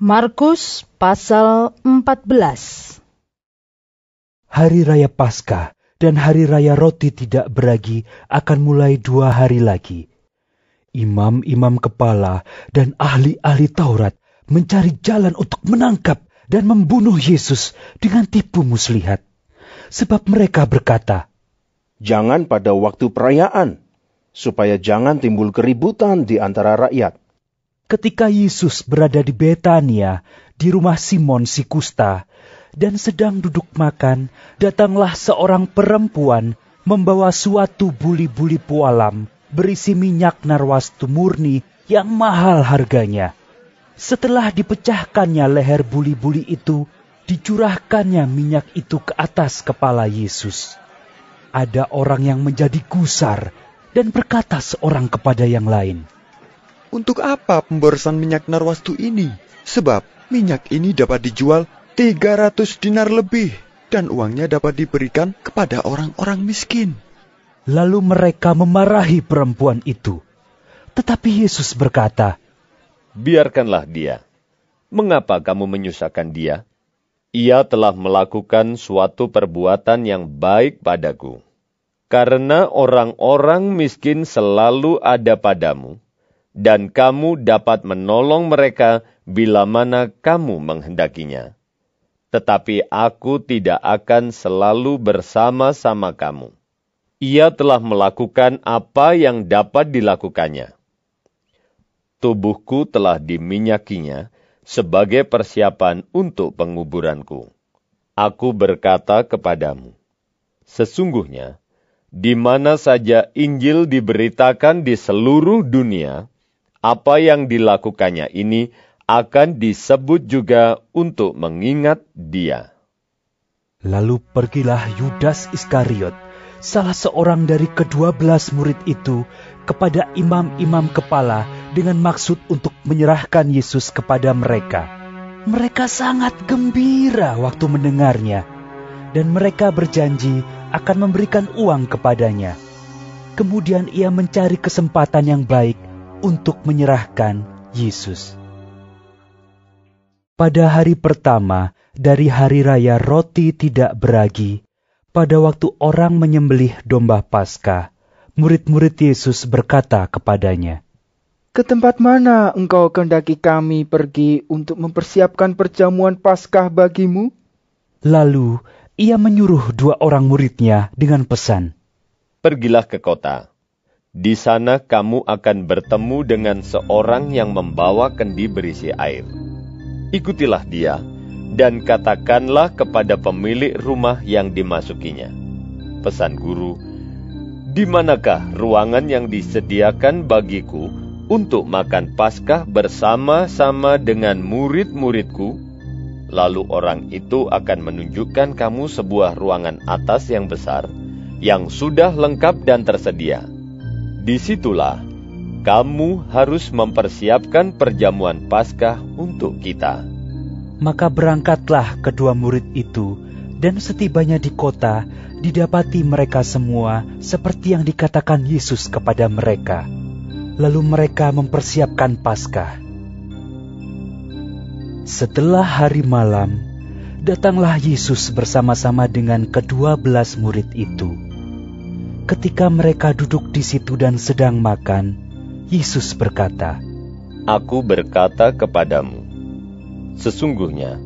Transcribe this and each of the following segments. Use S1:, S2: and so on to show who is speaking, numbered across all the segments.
S1: Markus pasal 14.
S2: Hari Raya Paskah dan Hari Raya Roti Tidak Beragi akan mulai 2 hari lagi. Imam-imam kepala dan ahli-ahli Taurat mencari jalan untuk menangkap dan membunuh Yesus dengan tipu muslihat. Sebab mereka berkata,
S3: "Jangan pada waktu perayaan, supaya jangan timbul keributan di antara rakyat."
S2: Ketika Yesus berada di Betania, di rumah Simon si Kusta, dan sedang duduk makan, datanglah seorang perempuan membawa suatu buli-buli pualam berisi minyak narwastu murni yang mahal harganya. Setelah dipecahkannya leher buli-buli itu, dicurahkannya minyak itu ke atas kepala Yesus. Ada orang yang menjadi gusar dan berkata seorang kepada yang lain,
S4: "Untuk apa pemborosan minyak narwastu ini? Sebab minyak ini dapat dijual 300 dinar lebih, dan uangnya dapat diberikan kepada orang-orang miskin."
S2: Lalu mereka memarahi perempuan itu. Tetapi Yesus berkata,
S5: "Biarkanlah dia. Mengapa kamu menyusahkan dia? Ia telah melakukan suatu perbuatan yang baik padaku. Karena orang-orang miskin selalu ada padamu, dan kamu dapat menolong mereka bila mana kamu menghendakinya. Tetapi aku tidak akan selalu bersama-sama kamu. Ia telah melakukan apa yang dapat dilakukannya. Tubuhku telah diminyakinya sebagai persiapan untuk penguburanku. Aku berkata kepadamu, sesungguhnya, di mana saja Injil diberitakan di seluruh dunia, apa yang dilakukannya ini akan disebut juga untuk mengingat dia."
S2: Lalu pergilah Yudas Iskariot, salah seorang dari ke-12 murid itu, kepada imam-imam kepala dengan maksud untuk menyerahkan Yesus kepada mereka. Mereka sangat gembira waktu mendengarnya, dan mereka berjanji akan memberikan uang kepadanya. Kemudian ia mencari kesempatan yang baik untuk menyerahkan Yesus. Pada hari pertama dari Hari Raya Roti Tidak Beragi, pada waktu orang menyembelih domba Paskah, murid-murid Yesus berkata kepadanya,
S6: "Ke tempat mana engkau kehendaki kami pergi untuk mempersiapkan perjamuan Paskah bagimu?"
S2: Lalu ia menyuruh 2 orang muridnya dengan pesan,
S5: "Pergilah ke kota. Di sana kamu akan bertemu dengan seorang yang membawa kendi berisi air. Ikutilah dia, dan katakanlah kepada pemilik rumah yang dimasukinya, 'Pesan Guru, di manakah ruangan yang disediakan bagiku untuk makan Paskah bersama-sama dengan murid-muridku?' Lalu orang itu akan menunjukkan kamu sebuah ruangan atas yang besar, yang sudah lengkap dan tersedia. Disitulah kamu harus mempersiapkan perjamuan Paskah untuk kita."
S2: Maka berangkatlah kedua murid itu, dan setibanya di kota, didapati mereka semua seperti yang dikatakan Yesus kepada mereka. Lalu mereka mempersiapkan Paskah. Setelah hari malam, datanglah Yesus bersama-sama dengan ke-12 murid itu. Ketika mereka duduk di situ dan sedang makan, Yesus berkata,
S5: "Aku berkata kepadamu, sesungguhnya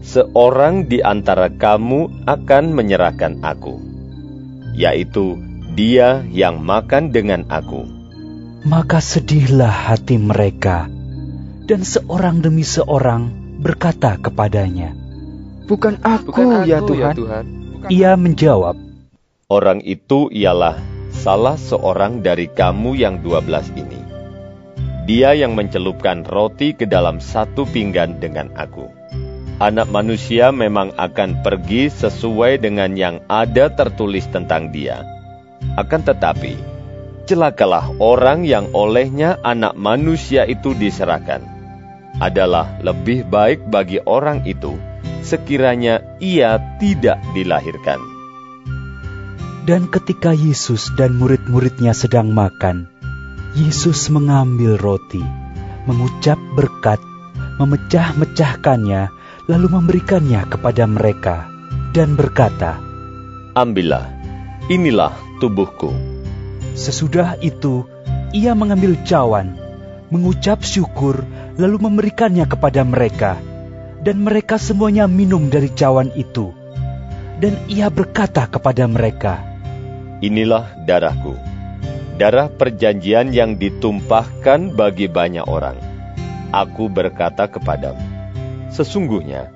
S5: seorang di antara kamu akan menyerahkan aku, yaitu dia yang makan dengan aku."
S2: Maka sedihlah hati mereka, dan seorang demi seorang berkata kepadanya,
S6: Bukan aku, ya Tuhan."
S2: Ia menjawab,
S5: "Orang itu ialah salah seorang dari kamu yang 12 ini. Dia yang mencelupkan roti ke dalam satu pinggan dengan aku. Anak manusia memang akan pergi sesuai dengan yang ada tertulis tentang dia. Akan tetapi, celakalah orang yang olehnya anak manusia itu diserahkan. Adalah lebih baik bagi orang itu sekiranya ia tidak dilahirkan."
S2: Dan ketika Yesus dan murid-muridnya sedang makan, Yesus mengambil roti, mengucap berkat, memecah-mecahkannya, lalu memberikannya kepada mereka, dan berkata,
S5: "Ambillah, inilah tubuhku."
S2: Sesudah itu, ia mengambil cawan, mengucap syukur, lalu memberikannya kepada mereka, dan mereka semuanya minum dari cawan itu. Dan ia berkata kepada mereka,
S5: "Inilah darahku, darah perjanjian yang ditumpahkan bagi banyak orang. Aku berkata kepadamu, sesungguhnya,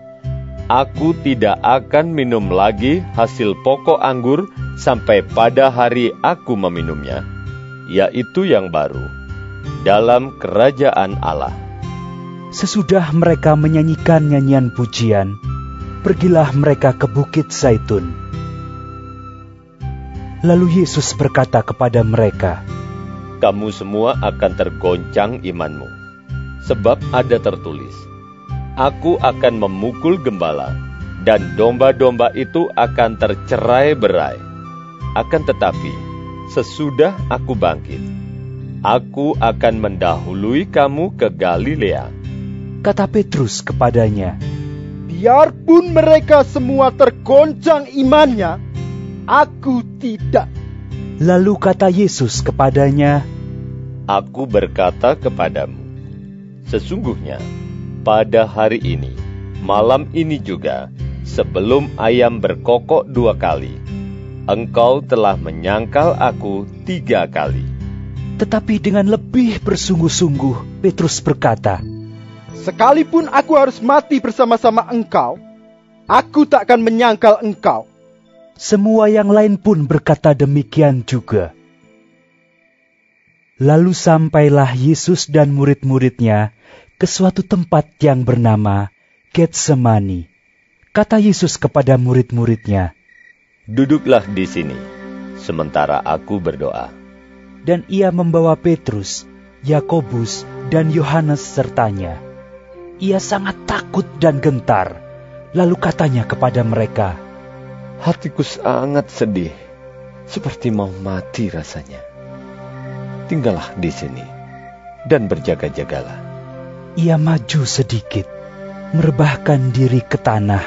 S5: aku tidak akan minum lagi hasil pokok anggur sampai pada hari aku meminumnya, yaitu yang baru, dalam kerajaan Allah."
S2: Sesudah mereka menyanyikan nyanyian pujian, pergilah mereka ke Bukit Zaitun. Lalu Yesus berkata kepada mereka,
S5: "Kamu semua akan tergoncang imanmu, sebab ada tertulis, Aku akan memukul gembala, dan domba-domba itu akan tercerai-berai. Akan tetapi, sesudah aku bangkit, aku akan mendahului kamu ke Galilea."
S2: Kata Petrus kepadanya,
S6: Biarpun mereka semua tergoncang imannya, aku tidak.
S2: Lalu kata Yesus kepadanya,
S5: "Aku berkata kepadamu, sesungguhnya pada hari ini, malam ini juga, sebelum ayam berkokok 2 kali, engkau telah menyangkal aku 3 kali."
S2: Tetapi dengan lebih bersungguh-sungguh, Petrus berkata,
S6: Sekalipun aku harus mati bersama-sama engkau, aku tak akan menyangkal engkau.
S2: Semua yang lain pun berkata demikian juga. Lalu sampailah Yesus dan murid-muridnya ke suatu tempat yang bernama Getsemani. Kata Yesus kepada murid-muridnya,
S5: "Duduklah di sini, sementara aku berdoa."
S2: Dan ia membawa Petrus, Yakobus, dan Yohanes sertanya. Ia sangat takut dan gentar, lalu katanya kepada mereka,
S5: "Hatiku sangat sedih, seperti mau mati rasanya. Tinggallah di sini, dan berjaga-jagalah."
S2: Ia maju sedikit, merebahkan diri ke tanah,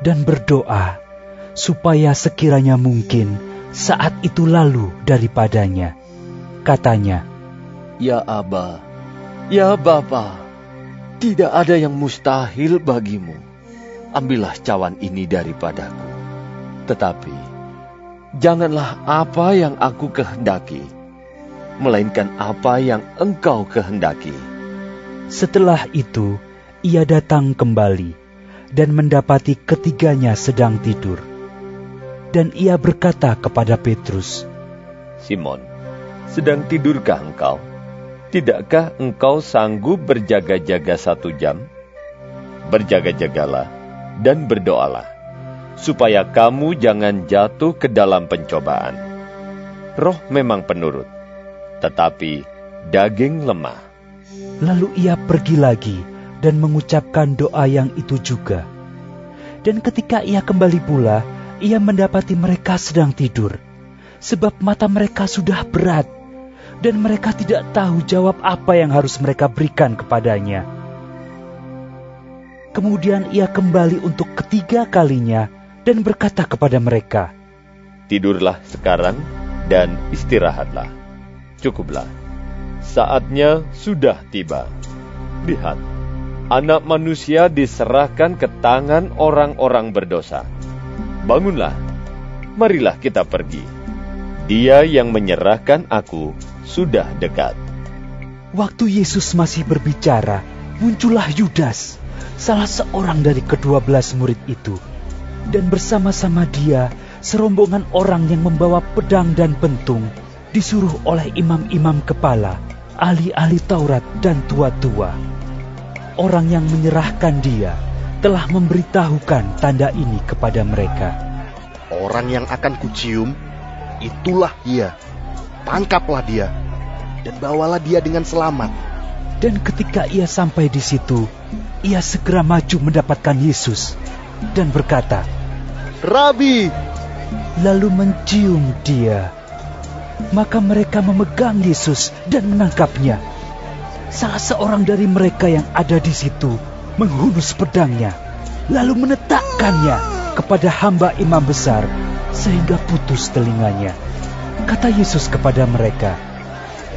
S2: dan berdoa, supaya sekiranya mungkin saat itu lalu daripadanya. Katanya,
S7: "Ya Aba, ya Bapa, tidak ada yang mustahil bagimu. Ambillah cawan ini daripadaku. Tetapi, janganlah apa yang aku kehendaki, melainkan apa yang engkau kehendaki."
S2: Setelah itu, ia datang kembali dan mendapati ketiganya sedang tidur. Dan ia berkata kepada Petrus,
S5: "Simon, sedang tidurkah engkau? Tidakkah engkau sanggup berjaga-jaga 1 jam? Berjaga-jagalah dan berdoalah, supaya kamu jangan jatuh ke dalam pencobaan. Roh memang penurut, tetapi daging lemah."
S2: Lalu ia pergi lagi dan mengucapkan doa yang itu juga. Dan ketika ia kembali pula, ia mendapati mereka sedang tidur, sebab mata mereka sudah berat, dan mereka tidak tahu jawab apa yang harus mereka berikan kepadanya. Kemudian ia kembali untuk ketiga kalinya dan berkata kepada mereka,
S5: "Tidurlah sekarang dan istirahatlah. Cukuplah. Saatnya sudah tiba. Lihat, Anak Manusia diserahkan ke tangan orang-orang berdosa. Bangunlah, marilah kita pergi. Dia yang menyerahkan aku sudah dekat."
S2: Waktu Yesus masih berbicara, muncullah Yudas, salah seorang dari ke-12 murid itu. Dan bersama-sama dia, serombongan orang yang membawa pedang dan pentung, disuruh oleh imam-imam kepala, ahli-ahli Taurat dan tua-tua. Orang yang menyerahkan dia telah memberitahukan tanda ini kepada mereka.
S8: "Orang yang akan kucium, itulah dia. Tangkaplah dia, dan bawalah dia dengan selamat."
S2: Dan ketika ia sampai di situ, ia segera maju mendapatkan Yesus dan berkata,
S8: "Rabi!"
S2: lalu mencium dia. Maka mereka memegang Yesus dan menangkapnya. salah seorang dari mereka yang ada di situ menghunus pedangnya, lalu menetakkannya kepada hamba imam besar, sehingga putus telinganya. Kata Yesus kepada mereka,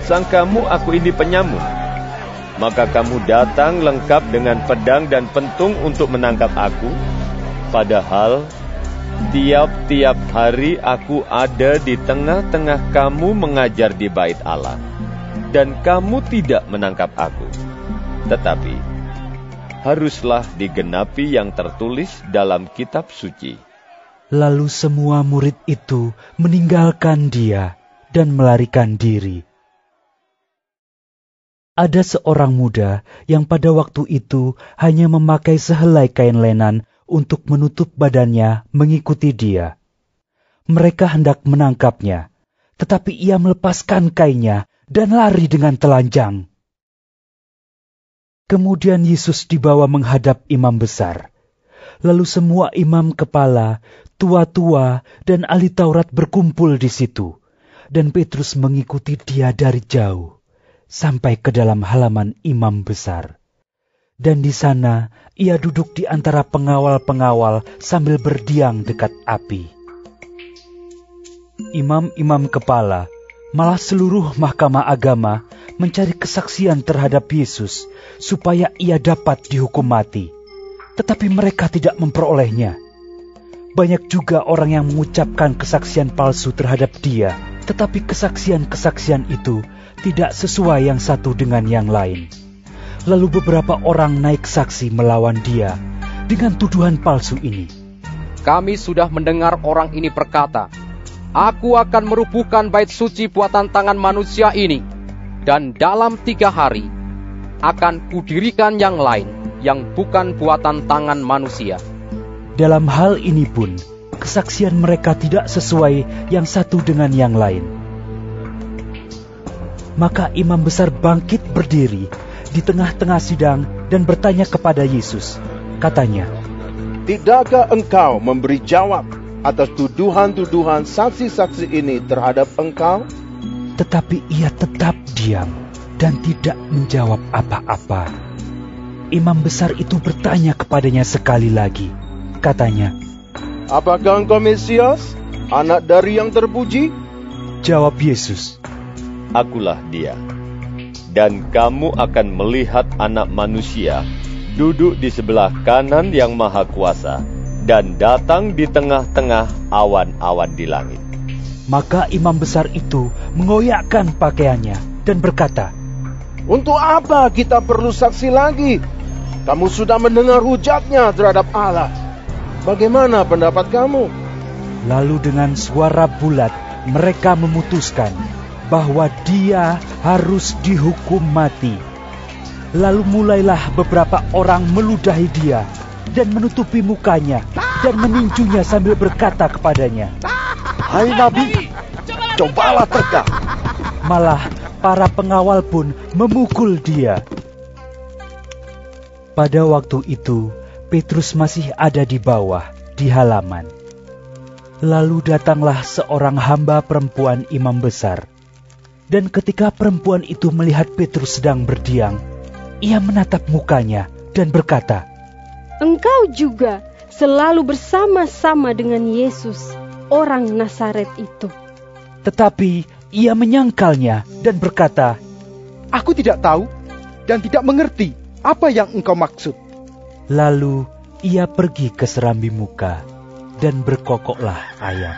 S5: "Sangkamu aku ini penyamun? Maka kamu datang lengkap dengan pedang dan pentung untuk menangkap aku? Padahal tiap-tiap hari aku ada di tengah-tengah kamu mengajar di bait Allah, dan kamu tidak menangkap aku. Tetapi haruslah digenapi yang tertulis dalam kitab suci."
S2: Lalu semua murid itu meninggalkan dia dan melarikan diri. Ada seorang muda yang pada waktu itu hanya memakai sehelai kain lenan untuk menutup badannya mengikuti dia. Mereka hendak menangkapnya, tetapi ia melepaskan kainnya dan lari dengan telanjang. Kemudian Yesus dibawa menghadap imam besar. Lalu semua imam kepala, tua-tua, dan ahli Taurat berkumpul di situ, dan Petrus mengikuti dia dari jauh sampai ke dalam halaman imam besar. Dan di sana ia duduk di antara pengawal-pengawal sambil berdiam dekat api. Imam-imam kepala, malah seluruh mahkamah agama mencari kesaksian terhadap Yesus supaya ia dapat dihukum mati. Tetapi mereka tidak memperolehnya. Banyak juga orang yang mengucapkan kesaksian palsu terhadap dia, tetapi kesaksian-kesaksian itu tidak sesuai yang satu dengan yang lain. Lalu beberapa orang naik saksi melawan dia dengan tuduhan palsu ini.
S9: "Kami sudah mendengar orang ini berkata, 'Aku akan merubuhkan bait suci buatan tangan manusia ini, dan dalam 3 hari akan kudirikan yang lain yang bukan buatan tangan manusia.'"
S2: Dalam hal ini pun, kesaksian mereka tidak sesuai yang satu dengan yang lain. Maka imam besar bangkit berdiri di tengah-tengah sidang dan bertanya kepada Yesus. Katanya,
S3: "Tidakkah engkau memberi jawab atas tuduhan-tuduhan saksi-saksi ini terhadap engkau?"
S2: Tetapi ia tetap diam dan tidak menjawab apa-apa. Imam besar itu bertanya kepadanya sekali lagi. Katanya,
S3: "Apakah engkau Mesias, anak dari yang terpuji?"
S2: Jawab Yesus,
S5: "Akulah dia. Dan kamu akan melihat Anak Manusia duduk di sebelah kanan yang Maha Kuasa dan datang di tengah-tengah awan-awan di langit."
S2: Maka imam besar itu mengoyakkan pakaiannya dan berkata,
S3: "Untuk apa kita perlu saksi lagi? Kamu sudah mendengar hujatnya terhadap Allah. Bagaimana pendapat kamu?"
S2: Lalu dengan suara bulat mereka memutuskan bahwa dia harus dihukum mati. Lalu mulailah beberapa orang meludahi dia dan menutupi mukanya dan meninjunya sambil berkata kepadanya,
S4: "Hai Nabi, cobalah tegak."
S2: Malah para pengawal pun memukul dia. Pada waktu itu, Petrus masih ada di bawah, di halaman. Lalu datanglah seorang hamba perempuan imam besar. Dan ketika perempuan itu melihat Petrus sedang berdiam, ia menatap mukanya dan berkata,
S10: "Engkau juga selalu bersama-sama dengan Yesus, orang Nazaret itu."
S2: Tetapi ia menyangkalnya dan berkata,
S6: "Aku tidak tahu dan tidak mengerti apa yang engkau maksud."
S2: Lalu ia pergi ke serambi muka dan berkokoklah ayam.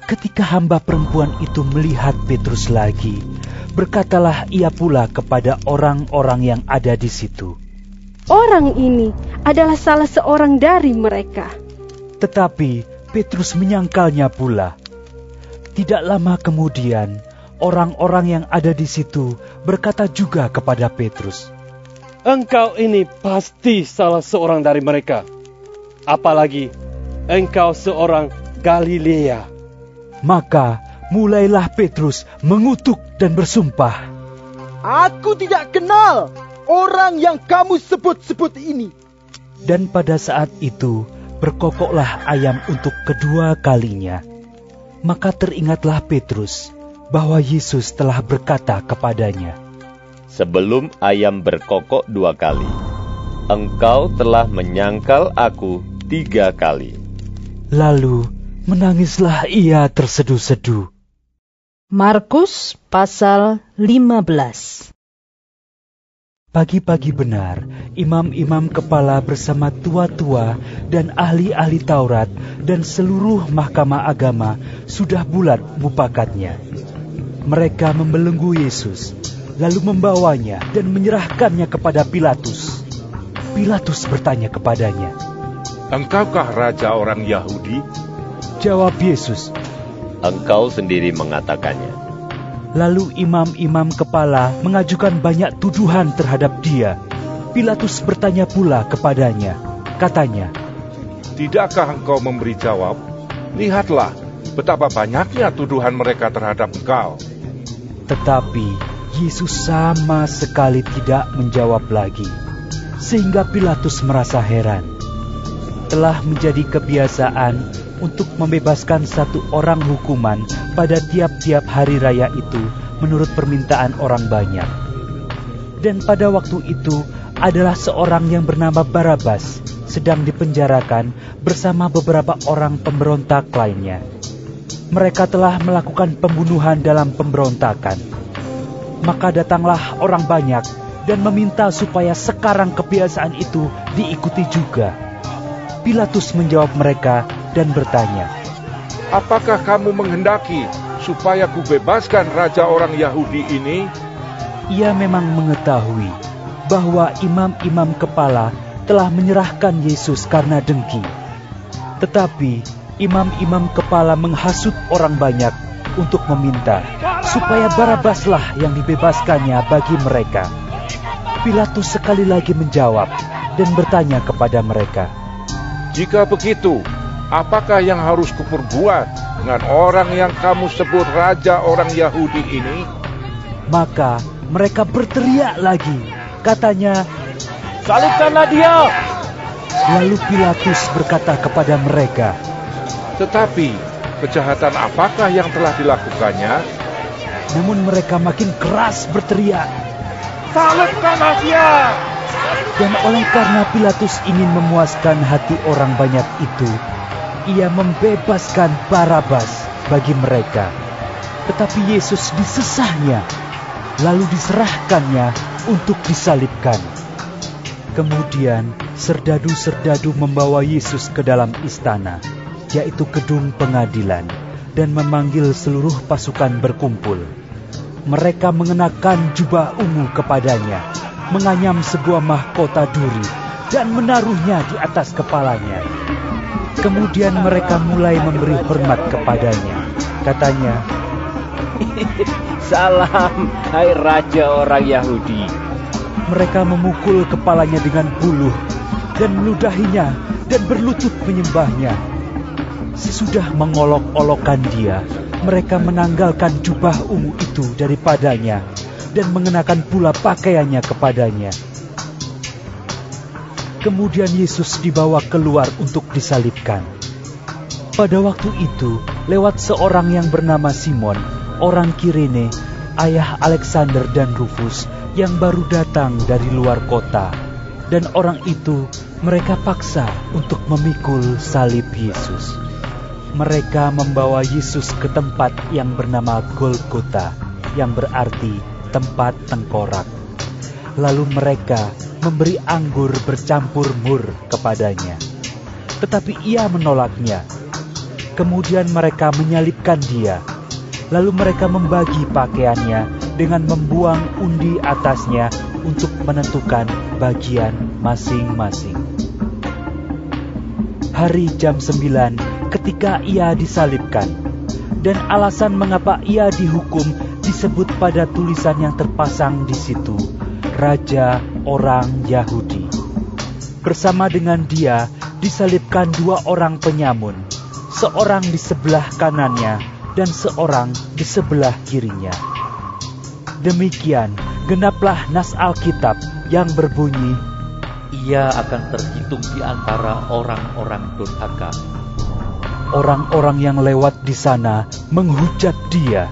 S2: Ketika hamba perempuan itu melihat Petrus lagi, berkatalah ia pula kepada orang-orang yang ada di situ,
S10: "Orang ini adalah salah seorang dari mereka."
S2: Tetapi Petrus menyangkalnya pula. Tidak lama kemudian, orang-orang yang ada di situ berkata juga kepada Petrus,
S11: "Engkau ini pasti salah seorang dari mereka. Apalagi engkau seorang Galilea."
S2: Maka mulailah Petrus mengutuk dan bersumpah,
S6: "Aku tidak kenal orang yang kamu sebut-sebut ini."
S2: Dan pada saat itu berkokoklah ayam untuk kedua kalinya. Maka teringatlah Petrus bahwa Yesus telah berkata kepadanya,
S5: sebelum ayam berkokok 2 kali, engkau telah menyangkal aku 3 kali.
S2: Lalu menangislah ia terseduh-seduh.
S1: Markus pasal 15.
S2: Pagi-pagi benar, imam-imam kepala bersama tua-tua dan ahli-ahli Taurat dan seluruh mahkamah agama sudah bulat mupakatnya. Mereka membelenggu Yesus, lalu membawanya dan menyerahkannya kepada Pilatus. Pilatus bertanya kepadanya,
S12: "Engkaukah raja orang Yahudi?"
S2: Jawab Yesus,
S5: "Engkau sendiri mengatakannya."
S2: Lalu imam-imam kepala mengajukan banyak tuduhan terhadap dia. Pilatus bertanya pula kepadanya, katanya,
S12: "Tidakkah engkau memberi jawab? Lihatlah betapa banyaknya tuduhan mereka terhadap engkau."
S2: Tetapi Yesus sama sekali tidak menjawab lagi, sehingga Pilatus merasa heran. Telah menjadi kebiasaan untuk membebaskan satu orang hukuman pada tiap-tiap hari raya itu menurut permintaan orang banyak. Dan pada waktu itu adalah seorang yang bernama Barabas sedang dipenjarakan bersama beberapa orang pemberontak lainnya. Mereka telah melakukan pembunuhan dalam pemberontakan. Maka datanglah orang banyak dan meminta supaya sekarang kebiasaan itu diikuti juga. Pilatus menjawab mereka dan bertanya,
S12: "Apakah kamu menghendaki supaya kubebaskan raja orang Yahudi ini?"
S2: Ia memang mengetahui bahwa imam-imam kepala telah menyerahkan Yesus karena dengki. Tetapi imam-imam kepala menghasut orang banyak untuk meminta supaya Barabaslah yang dibebaskannya bagi mereka. Pilatus sekali lagi menjawab dan bertanya kepada mereka,
S12: "Jika begitu, apakah yang harus kuperbuat dengan orang yang kamu sebut raja orang Yahudi ini?"
S2: Maka mereka berteriak lagi, katanya,
S11: "Salibkanlah dia!"
S2: Lalu Pilatus berkata kepada mereka,
S12: "Tetapi kejahatan apakah yang telah dilakukannya?"
S2: Namun mereka makin keras berteriak,
S12: "Salibkanlah dia!"
S2: Dan oleh karena Pilatus ingin memuaskan hati orang banyak itu, ia membebaskan Barabas bagi mereka. Tetapi Yesus disesahnya, lalu diserahkannya untuk disalibkan. Kemudian serdadu-serdadu membawa Yesus ke dalam istana, yaitu gedung pengadilan, dan memanggil seluruh pasukan berkumpul. Mereka mengenakan jubah ungu kepadanya, menganyam sebuah mahkota duri dan menaruhnya di atas kepalanya. Kemudian mereka mulai memberi hormat kepadanya. Katanya,
S13: "Salam, hai raja orang Yahudi."
S2: Mereka memukul kepalanya dengan buluh dan meludahinya dan berlutut menyembahnya. Sesudah mengolok-olokkan dia, mereka menanggalkan jubah ungu itu daripadanya dan mengenakan pula pakaiannya kepadanya. Kemudian Yesus dibawa keluar untuk disalibkan. Pada waktu itu, lewat seorang yang bernama Simon, orang Kirene, ayah Alexander dan Rufus, yang baru datang dari luar kota. Dan orang itu mereka paksa untuk memikul salib Yesus. Mereka membawa Yesus ke tempat yang bernama Golgota, yang berarti tempat tengkorak. Lalu mereka memberi anggur bercampur mur kepadanya. Tetapi ia menolaknya. Kemudian mereka menyalibkan dia. Lalu mereka membagi pakaiannya dengan membuang undi atasnya untuk menentukan bagian masing-masing. Hari jam 9 ketika ia disalibkan, dan alasan mengapa ia dihukum disebut pada tulisan yang terpasang di situ, Raja Orang Yahudi. Bersama dengan dia disalibkan 2 orang penyamun, seorang di sebelah kanannya dan seorang di sebelah kirinya. Demikian genaplah nas Alkitab yang berbunyi,
S7: "Ia akan terhitung di antara orang-orang durhaka."
S2: Orang-orang yang lewat di sana menghujat dia,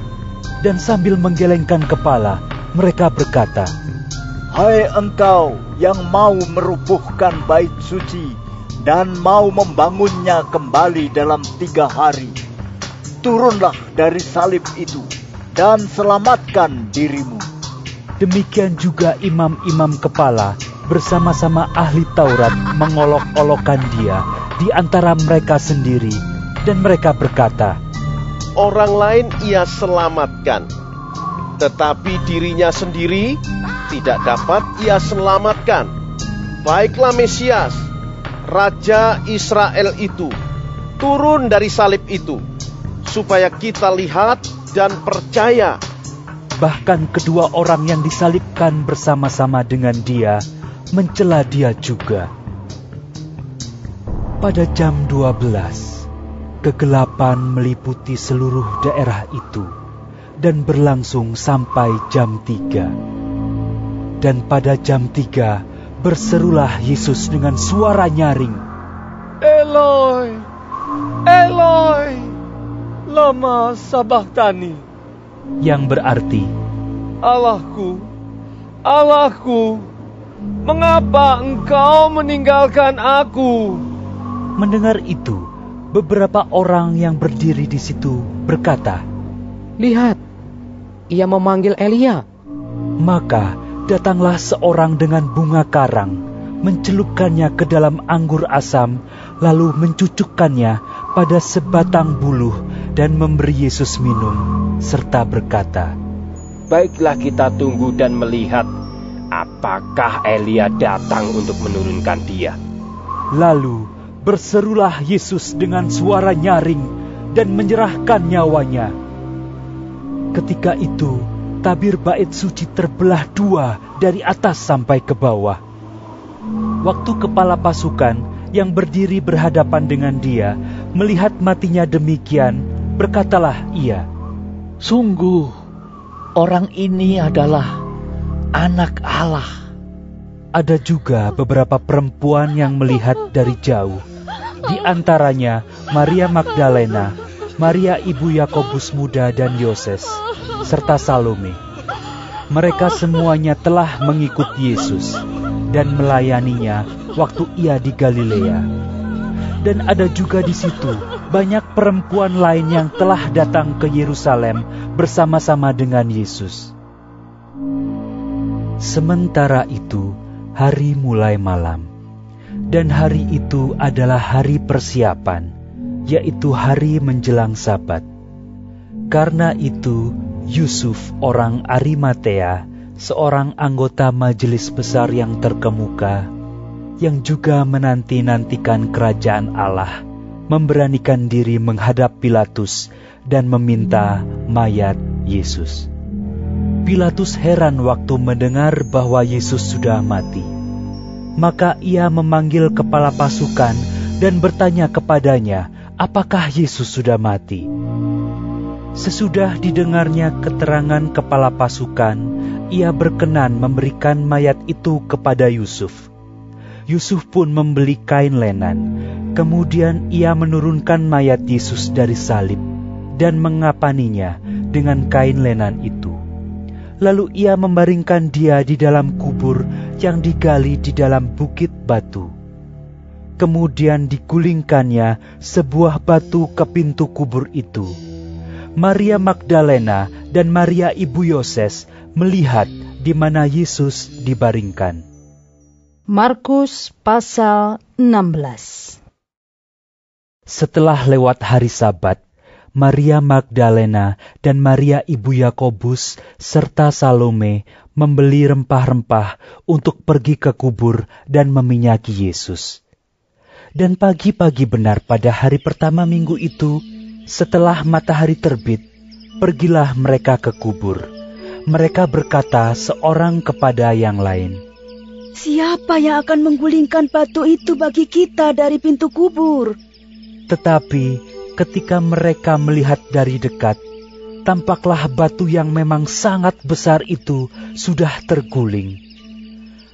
S2: dan sambil menggelengkan kepala, mereka berkata,
S14: Hai engkau yang mau merubuhkan bait suci dan mau membangunnya kembali dalam 3 hari, turunlah dari salib itu dan selamatkan dirimu.
S2: Demikian juga imam-imam kepala bersama-sama ahli Taurat mengolok-olokkan dia di antara mereka sendiri, dan mereka berkata,
S3: orang lain ia selamatkan, tetapi dirinya sendiri tidak dapat ia selamatkan. Baiklah Mesias, Raja Israel itu, turun dari salib itu, supaya kita lihat dan percaya.
S2: Bahkan kedua orang yang disalibkan bersama-sama dengan dia mencela dia juga. Pada jam 12, kegelapan meliputi seluruh daerah itu dan berlangsung sampai jam 3. Dan pada jam 3 berserulah Yesus dengan suara nyaring,
S11: Eloi, Eloi, lama sabachthani,
S2: yang berarti,
S11: Allahku, Allahku, mengapa engkau meninggalkan aku?
S2: Mendengar itu, beberapa orang yang berdiri di situ berkata,
S9: lihat, ia memanggil Elia.
S2: Maka datanglah seorang dengan bunga karang, mencelupkannya ke dalam anggur asam, lalu mencucukkannya pada sebatang buluh dan memberi Yesus minum, serta berkata,
S13: baiklah kita tunggu dan melihat apakah Elia datang untuk menurunkan dia.
S2: Lalu berserulah Yesus dengan suara nyaring dan menyerahkan nyawanya. Ketika itu, tabir bait suci terbelah 2 dari atas sampai ke bawah. Waktu kepala pasukan yang berdiri berhadapan dengan dia melihat matinya demikian, berkatalah ia,
S7: sungguh, orang ini adalah Anak Allah.
S2: Ada juga beberapa perempuan yang melihat dari jauh. Di antaranya Maria Magdalena, Maria ibu Yakobus muda dan Yoses, serta Salome. Mereka semuanya telah mengikut Yesus dan melayaninya waktu ia di Galilea. Dan ada juga di situ banyak perempuan lain yang telah datang ke Yerusalem bersama-sama dengan Yesus. Sementara itu, hari mulai malam, dan hari itu adalah hari persiapan, yaitu hari menjelang Sabat. Karena itu, Yusuf orang Arimatea, seorang anggota majelis besar yang terkemuka, yang juga menanti-nantikan kerajaan Allah, memberanikan diri menghadap Pilatus dan meminta mayat Yesus. Pilatus heran waktu mendengar bahwa Yesus sudah mati. Maka ia memanggil kepala pasukan dan bertanya kepadanya, apakah Yesus sudah mati? Sesudah didengarnya keterangan kepala pasukan, ia berkenan memberikan mayat itu kepada Yusuf. Yusuf pun membeli kain lenan. Kemudian ia menurunkan mayat Yesus dari salib dan mengapaninya dengan kain lenan itu. Lalu ia membaringkan dia di dalam kubur yang digali di dalam bukit batu. Kemudian digulingkannya sebuah batu ke pintu kubur itu. Maria Magdalena dan Maria ibu Yoses melihat di mana Yesus dibaringkan.
S1: Markus pasal 16.
S2: Setelah lewat hari Sabat, Maria Magdalena dan Maria ibu Yakobus serta Salome membeli rempah-rempah untuk pergi ke kubur dan meminyaki Yesus. Dan pagi-pagi benar pada hari pertama minggu itu, setelah matahari terbit, pergilah mereka ke kubur. Mereka berkata seorang kepada yang lain,
S10: siapa yang akan menggulingkan batu itu bagi kita dari pintu kubur?
S2: Tetapi ketika mereka melihat dari dekat, tampaklah batu yang memang sangat besar itu sudah terguling.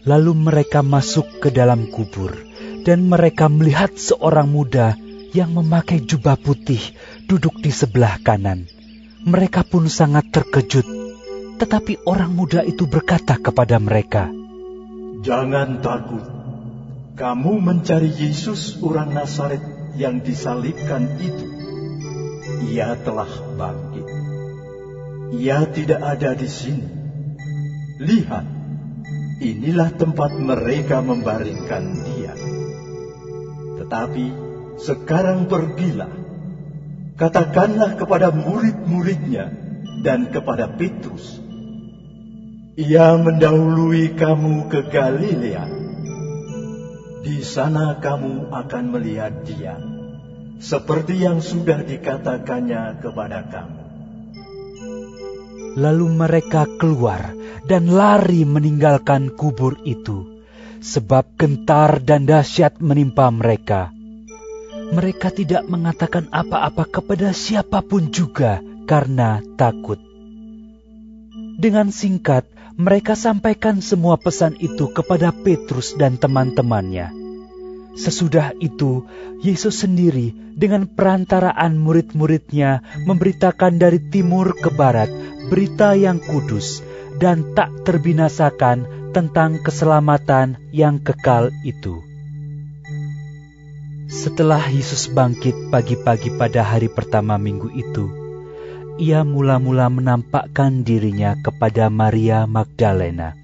S2: Lalu mereka masuk ke dalam kubur, dan mereka melihat seorang muda yang memakai jubah putih duduk di sebelah kanan. Mereka pun sangat terkejut, tetapi orang muda itu berkata kepada mereka,
S15: Jangan takut. Kamu mencari Yesus orang Nazaret yang disalibkan itu. Ia telah bangkit. Ia tidak ada di sini. Lihat, inilah tempat mereka membaringkan dia. Tetapi sekarang pergilah. Katakanlah kepada murid-muridnya dan kepada Petrus. Ia mendahului kamu ke Galilea. Di sana kamu akan melihat dia, seperti yang sudah dikatakannya kepada kamu.
S2: Lalu mereka keluar dan lari meninggalkan kubur itu, sebab gentar dan dahsyat menimpa mereka. Mereka tidak mengatakan apa-apa kepada siapapun juga karena takut. Dengan singkat, mereka sampaikan semua pesan itu kepada Petrus dan teman-temannya. Sesudah itu, Yesus sendiri dengan perantaraan murid-muridnya memberitakan dari timur ke barat berita yang kudus dan tak terbinasakan tentang keselamatan yang kekal itu. Setelah Yesus bangkit pagi-pagi pada hari pertama minggu itu, ia mula-mula menampakkan dirinya kepada Maria Magdalena.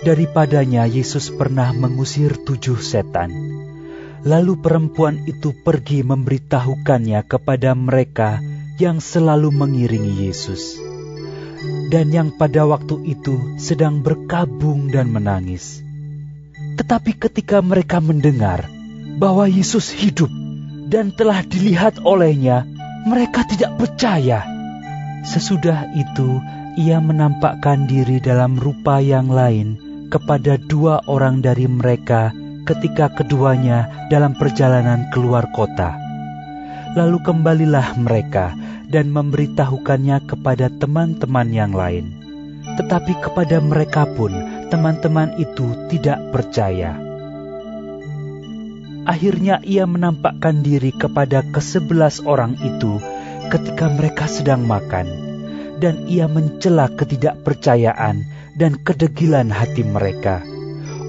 S2: Daripadanya Yesus pernah mengusir 7 setan. Lalu perempuan itu pergi memberitahukannya kepada mereka yang selalu mengiringi Yesus, dan yang pada waktu itu sedang berkabung dan menangis. Tetapi ketika mereka mendengar bahwa Yesus hidup dan telah dilihat olehnya, mereka tidak percaya. Sesudah itu, ia menampakkan diri dalam rupa yang lain kepada 2 orang dari mereka ketika keduanya dalam perjalanan keluar kota. Lalu kembalilah mereka dan memberitahukannya kepada teman-teman yang lain. Tetapi kepada mereka pun, teman-teman itu tidak percaya. Akhirnya ia menampakkan diri kepada ke-11 orang itu ketika mereka sedang makan, dan ia mencela ketidakpercayaan dan kedegilan hati mereka,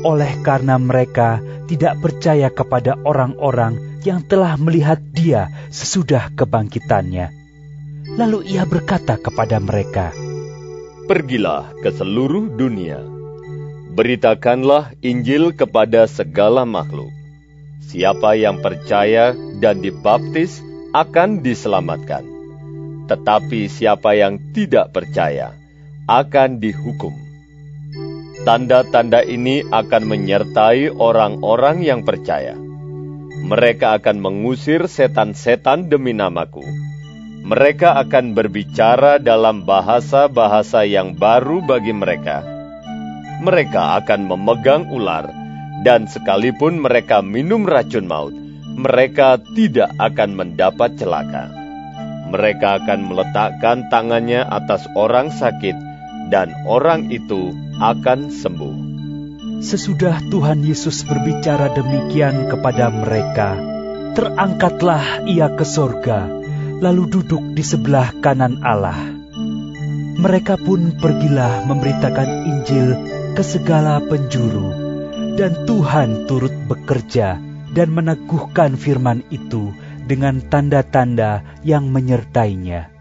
S2: oleh karena mereka tidak percaya kepada orang-orang yang telah melihat dia sesudah kebangkitannya. Lalu ia berkata kepada mereka,
S5: "Pergilah ke seluruh dunia, beritakanlah Injil kepada segala makhluk. Siapa yang percaya dan dibaptis akan diselamatkan. Tetapi siapa yang tidak percaya akan dihukum. Tanda-tanda ini akan menyertai orang-orang yang percaya. Mereka akan mengusir setan-setan demi namaku. Mereka akan berbicara dalam bahasa-bahasa yang baru bagi mereka. Mereka akan memegang ular, dan sekalipun mereka minum racun maut, mereka tidak akan mendapat celaka. Mereka akan meletakkan tangannya atas orang sakit, dan orang itu akan sembuh."
S2: Sesudah Tuhan Yesus berbicara demikian kepada mereka, terangkatlah ia ke sorga, lalu duduk di sebelah kanan Allah. Mereka pun pergilah memberitakan Injil ke segala penjuru, dan Tuhan turut bekerja dan meneguhkan firman itu dengan tanda-tanda yang menyertainya.